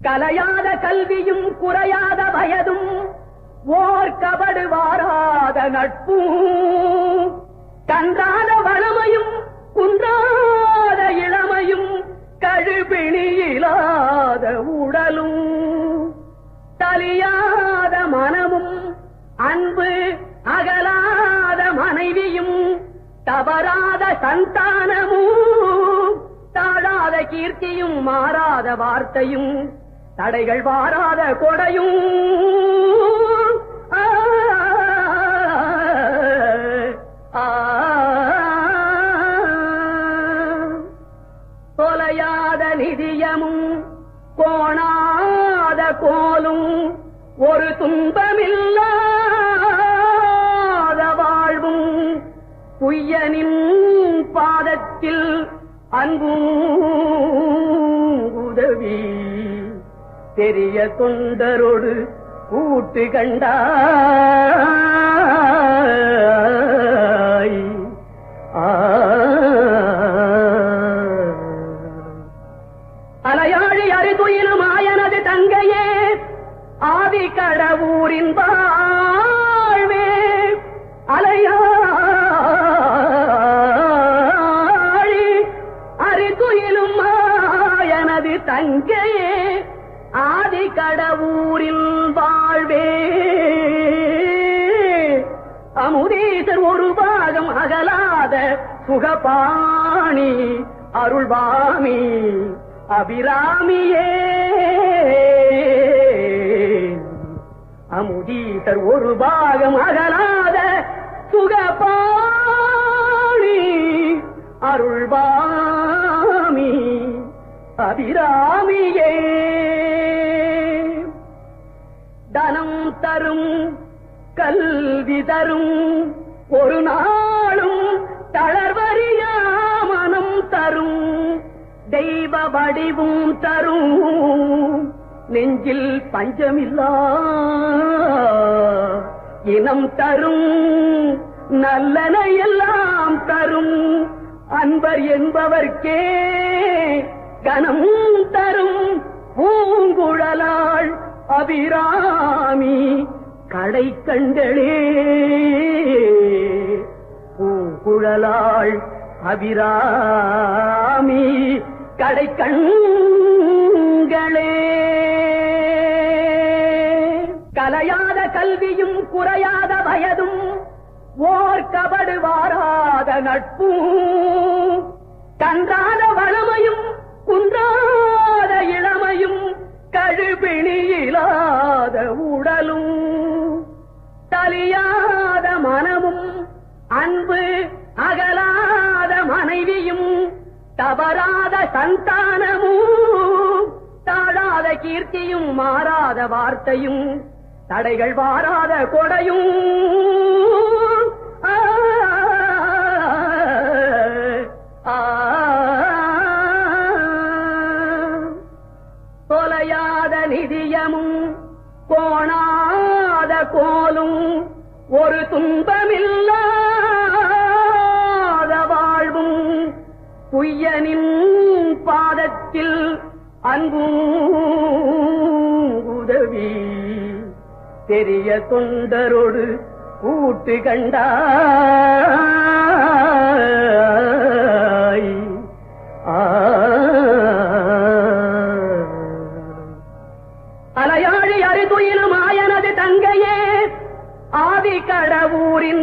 கலையாத கல்வியும் குறையாத வயதும் ஓர் கபடு வாராத நட்பும் கன்றாத வளமையும் குன்றாத இளமையும் கழுபிணியிலாத உடலும் தலியாத மனமும் அன்பு அகலாத மனைவியும் தவறாத சந்தானமும் தாழாத கீர்த்தியும் மாறாத வார்த்தையும் தடைகள் வாராத கொடையும் தொலையாத நிதியமும் கோணாத கோலும் ஒரு துன்பமில்லாத வாழ்வும் புய்யனின் பாதத்தில் அன்பும் உதவி பெரிய தொண்டரோடு கூட்டு கண்டாய் அலையாழி அறிதுயிலும் ஆயனது தங்கையே ஆதி கடவுரின் வாழ்வே அலையாழி அறிதுயிலும் ஆயனது தங்கையே ஆதி கடவுரின் வாழ்வே அமுதீசர் ஒரு பாகம் அகலாத சுகபாணி அருள்வாமி அபிராமியே அமுதீசர் ஒரு பாகம் அகலாத சுகபாணி அருள்வாமி அபிராமியே தனம் தரும் கல்வி தரும் ஒரு நாளும் தளர்வறியா மனம் தரும் தெய்வ வடிவும் தரும் நெஞ்சில் பஞ்சமில்லா இனம் தரும் நல்லன எல்லாம் தரும் அன்பர் என்பவர்க்கே கனம் தரும் பூங்குழலாள் அபிராமி கடை கண்களே பூங்குழலாள் அபிராமி கடை கண்களே கலையாத கல்வியும் குறையாத வயதும் ஓர் கபடு வாராத நட்பும் கன்றாத வளமையும் குன்றாத இளமையும் கழுபிணியிலாத உடலும் தலியாத மனமும் அன்பு அகலாத மனைவியும் தவறாத சந்தானமும் தாழாத கீர்த்தியும் மாறாத வார்த்தையும் தடைகள் வாராத கொடையும் தொலையாத நிதியமும் கோணாத கோலும் ஒரு துன்பமில்லாத வாழ்வும் புய்யனின் பாதத்தில் அன்பும் உதவி பெரிய தொண்டரோடு கூட்டு கண்டாய் அலையாழி அறிதுயிலும் ஆயனது தங்கையே ஆதி கடவுரின்